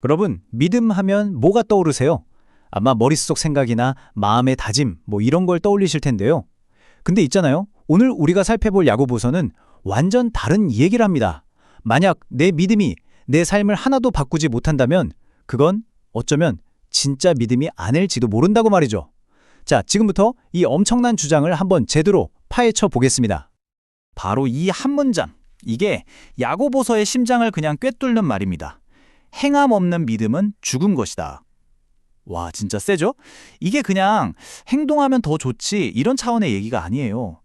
여러분, 믿음 하면 뭐가 떠오르세요? 아마 머릿속 생각이나 마음의 다짐, 이런 걸 떠올리실 텐데요. 근데 있잖아요. 오늘 우리가 살펴볼 야고보서는 완전 다른 얘기를 합니다. 만약 내 믿음이 내 삶을 하나도 바꾸지 못한다면 그건 어쩌면 진짜 믿음이 아닐지도 모른다고 말이죠. 자, 지금부터 이 엄청난 주장을 한번 제대로 파헤쳐 보겠습니다. 바로 이 한 문장, 이게 야고보서의 심장을 그냥 꿰뚫는 말입니다. 행함 없는 믿음은 죽은 것이다. 와, 진짜 세죠? 이게 그냥 행동하면 더 좋지 이런 차원의 얘기가 아니에요.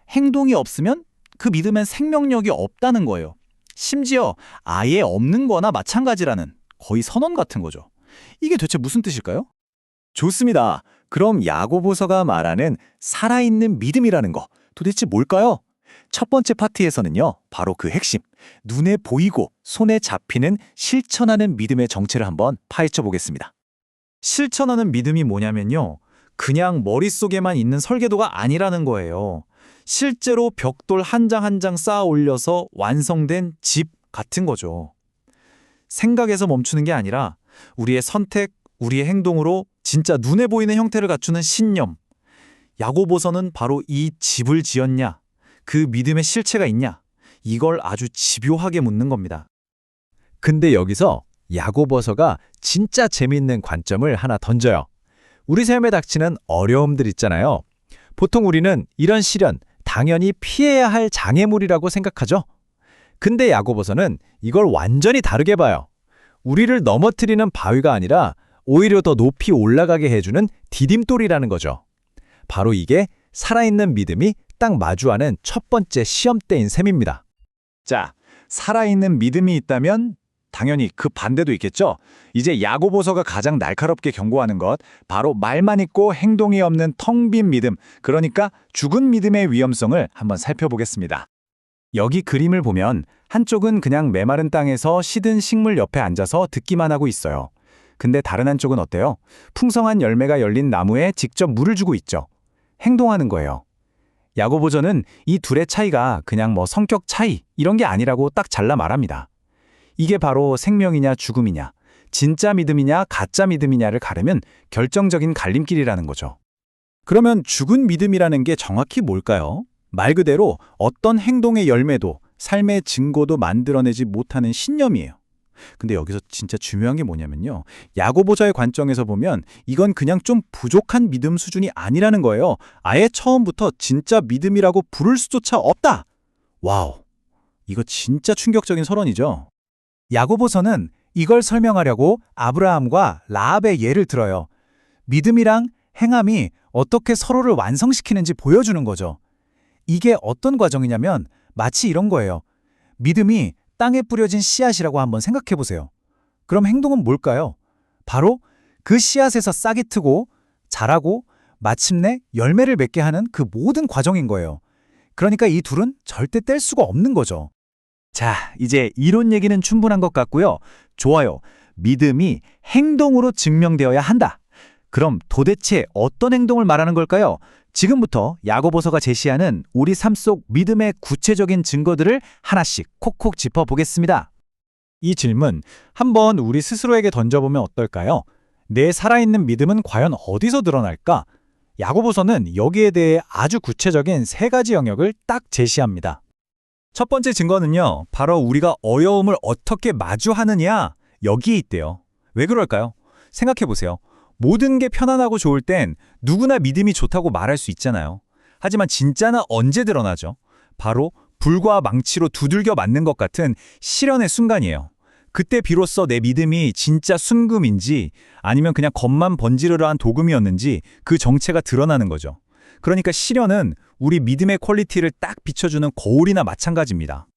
행동이 없으면 그 믿음엔 생명력이 없다는 거예요. 심지어 아예 없는 거나 마찬가지라는 거의 선언 같은 거죠. 이게 대체 무슨 뜻일까요? 좋습니다. 그럼 야고보서가 말하는 살아있는 믿음이라는 거 도대체 뭘까요? 첫 번째 파트에서는요, 바로 그 핵심, 눈에 보이고 손에 잡히는 실천하는 믿음의 정체를 한번 파헤쳐 보겠습니다. 실천하는 믿음이 뭐냐면요. 그냥 머릿속에만 있는 설계도가 아니라는 거예요. 실제로 벽돌 한 장 한 장 쌓아 올려서 완성된 집 같은 거죠. 생각에서 멈추는 게 아니라 우리의 선택, 우리의 행동으로 진짜 눈에 보이는 형태를 갖추는 신념. 야고보서는 바로 이 집을 지었냐, 그 믿음의 실체가 있냐, 이걸 아주 집요하게 묻는 겁니다. 근데 여기서 야고보서가 진짜 재미있는 관점을 하나 던져요. 우리 삶에 닥치는 어려움들 있잖아요. 보통 우리는 이런 시련, 당연히 피해야 할 장애물이라고 생각하죠. 근데 야고보서는 이걸 완전히 다르게 봐요. 우리를 넘어뜨리는 바위가 아니라 오히려 더 높이 올라가게 해주는 디딤돌이라는 거죠. 바로 이게 살아있는 믿음이 딱 마주하는 첫 번째 시험대인 셈입니다. 자, 살아있는 믿음이 있다면 당연히 그 반대도 있겠죠? 이제 야고보서가 가장 날카롭게 경고하는 것, 바로 말만 있고 행동이 없는 텅 빈 믿음, 그러니까 죽은 믿음의 위험성을 한번 살펴보겠습니다. 여기 그림을 보면 한쪽은 그냥 메마른 땅에서 시든 식물 옆에 앉아서 듣기만 하고 있어요. 근데 다른 한쪽은 어때요? 풍성한 열매가 열린 나무에 직접 물을 주고 있죠. 행동하는 거예요. 야고보서는 이 둘의 차이가 그냥 성격 차이 이런 게 아니라고 딱 잘라 말합니다. 이게 바로 생명이냐 죽음이냐, 진짜 믿음이냐 가짜 믿음이냐를 가르면 결정적인 갈림길이라는 거죠. 그러면 죽은 믿음이라는 게 정확히 뭘까요? 말 그대로 어떤 행동의 열매도 삶의 증거도 만들어내지 못하는 신념이에요. 근데 여기서 진짜 중요한 게 뭐냐면요. 야고보서의 관점에서 보면 이건 그냥 좀 부족한 믿음 수준이 아니라는 거예요. 아예 처음부터 진짜 믿음이라고 부를 수조차 없다. 와우, 이거 진짜 충격적인 선언이죠. 야고보서는 이걸 설명하려고 아브라함과 라합의 예를 들어요. 믿음이랑 행함이 어떻게 서로를 완성시키는지 보여주는 거죠. 이게 어떤 과정이냐면 마치 이런 거예요. 믿음이 땅에 뿌려진 씨앗이라고 한번 생각해 보세요. 그럼 행동은 뭘까요? 바로 그 씨앗에서 싹이 트고 자라고 마침내 열매를 맺게 하는 그 모든 과정인 거예요. 그러니까 이 둘은 절대 뗄 수가 없는 거죠. 자, 이제 이론 얘기는 충분한 것 같고요. 좋아요. 믿음이 행동으로 증명되어야 한다. 그럼 도대체 어떤 행동을 말하는 걸까요? 지금부터 야고보서가 제시하는 우리 삶 속 믿음의 구체적인 증거들을 하나씩 콕콕 짚어보겠습니다. 이 질문 한번 우리 스스로에게 던져보면 어떨까요? 내 살아있는 믿음은 과연 어디서 드러날까? 야고보서는 여기에 대해 아주 구체적인 3가지 영역을 딱 제시합니다. 첫 번째 증거는요, 바로 우리가 어려움을 어떻게 마주하느냐, 여기에 있대요. 왜 그럴까요? 생각해보세요. 모든 게 편안하고 좋을 땐 누구나 믿음이 좋다고 말할 수 있잖아요. 하지만 진짜는 언제 드러나죠? 바로 불과 망치로 두들겨 맞는 것 같은 시련의 순간이에요. 그때 비로소 내 믿음이 진짜 순금인지 아니면 그냥 겉만 번지르르한 도금이었는지 그 정체가 드러나는 거죠. 그러니까 시련은 우리 믿음의 퀄리티를 딱 비춰주는 거울이나 마찬가지입니다.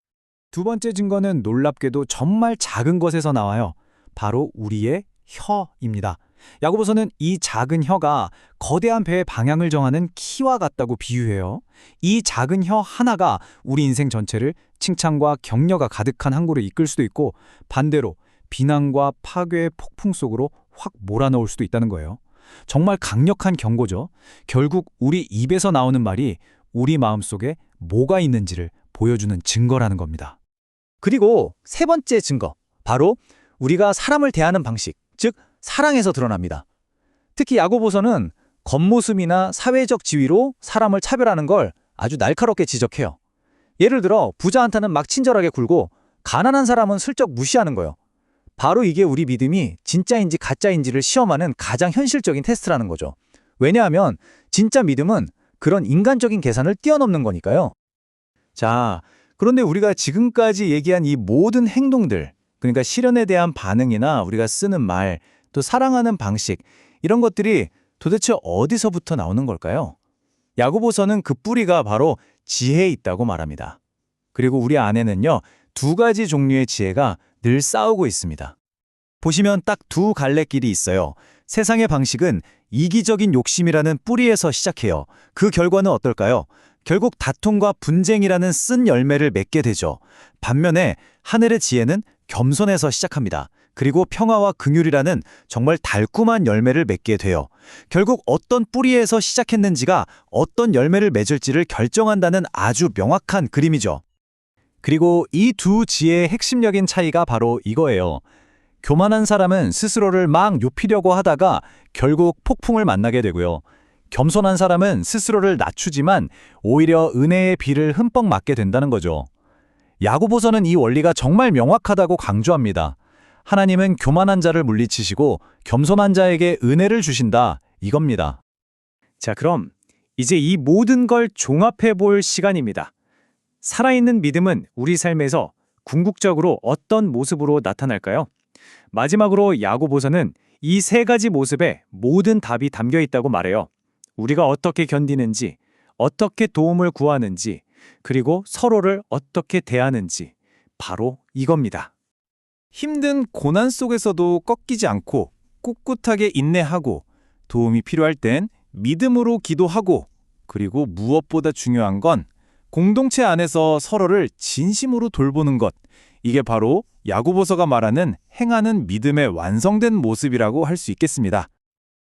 두 번째 증거는 놀랍게도 정말 작은 것에서 나와요. 바로 우리의 혀입니다. 야고보서는 이 작은 혀가 거대한 배의 방향을 정하는 키와 같다고 비유해요. 이 작은 혀 하나가 우리 인생 전체를 칭찬과 격려가 가득한 항구로 이끌 수도 있고 반대로 비난과 파괴의 폭풍 속으로 확 몰아넣을 수도 있다는 거예요. 정말 강력한 경고죠. 결국 우리 입에서 나오는 말이 우리 마음속에 뭐가 있는지를 보여주는 증거라는 겁니다. 그리고 세 번째 증거, 바로 우리가 사람을 대하는 방식, 즉 사랑에서 드러납니다. 특히 야고보서는 겉모습이나 사회적 지위로 사람을 차별하는 걸 아주 날카롭게 지적해요. 예를 들어 부자한테는 막 친절하게 굴고 가난한 사람은 슬쩍 무시하는 거예요. 바로 이게 우리 믿음이 진짜인지 가짜인지를 시험하는 가장 현실적인 테스트라는 거죠. 왜냐하면 진짜 믿음은 그런 인간적인 계산을 뛰어넘는 거니까요. 자, 그런데 우리가 지금까지 얘기한 이 모든 행동들, 그러니까 시련에 대한 반응이나 우리가 쓰는 말, 또 사랑하는 방식, 이런 것들이 도대체 어디서부터 나오는 걸까요? 야고보서는 그 뿌리가 바로 지혜에 있다고 말합니다. 그리고 우리 안에는요, 두 가지 종류의 지혜가 늘 싸우고 있습니다. 보시면 딱 두 갈래 길이 있어요. 세상의 방식은 이기적인 욕심이라는 뿌리에서 시작해요. 그 결과는 어떨까요? 결국 다툼과 분쟁이라는 쓴 열매를 맺게 되죠. 반면에 하늘의 지혜는 겸손에서 시작합니다. 그리고 평화와 긍휼이라는 정말 달콤한 열매를 맺게 돼요. 결국 어떤 뿌리에서 시작했는지가 어떤 열매를 맺을지를 결정한다는 아주 명확한 그림이죠. 그리고 이 두 지혜의 핵심적인 차이가 바로 이거예요. 교만한 사람은 스스로를 막 높이려고 하다가 결국 폭풍을 만나게 되고요. 겸손한 사람은 스스로를 낮추지만 오히려 은혜의 비를 흠뻑 맞게 된다는 거죠. 야고보서는 이 원리가 정말 명확하다고 강조합니다. 하나님은 교만한 자를 물리치시고 겸손한 자에게 은혜를 주신다, 이겁니다. 자, 그럼 이제 이 모든 걸 종합해 볼 시간입니다. 살아있는 믿음은 우리 삶에서 궁극적으로 어떤 모습으로 나타날까요? 마지막으로 야고보서는 이 세 가지 모습에 모든 답이 담겨 있다고 말해요. 우리가 어떻게 견디는지, 어떻게 도움을 구하는지, 그리고 서로를 어떻게 대하는지, 바로 이겁니다. 힘든 고난 속에서도 꺾이지 않고 꿋꿋하게 인내하고 도움이 필요할 땐 믿음으로 기도하고 그리고 무엇보다 중요한 건 공동체 안에서 서로를 진심으로 돌보는 것. 이게 바로 야고보서가 말하는 행하는 믿음의 완성된 모습이라고 할 수 있겠습니다.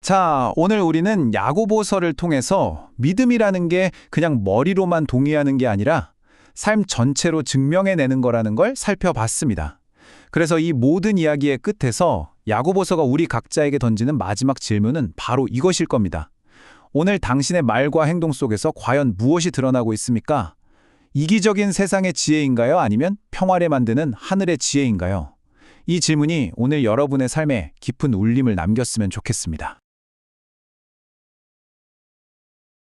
자, 오늘 우리는 야고보서를 통해서 믿음이라는 게 그냥 머리로만 동의하는 게 아니라 삶 전체로 증명해내는 거라는 걸 살펴봤습니다. 그래서 이 모든 이야기의 끝에서 야고보서가 우리 각자에게 던지는 마지막 질문은 바로 이것일 겁니다. 오늘 당신의 말과 행동 속에서 과연 무엇이 드러나고 있습니까? 이기적인 세상의 지혜인가요? 아니면 평화를 만드는 하늘의 지혜인가요? 이 질문이 오늘 여러분의 삶에 깊은 울림을 남겼으면 좋겠습니다.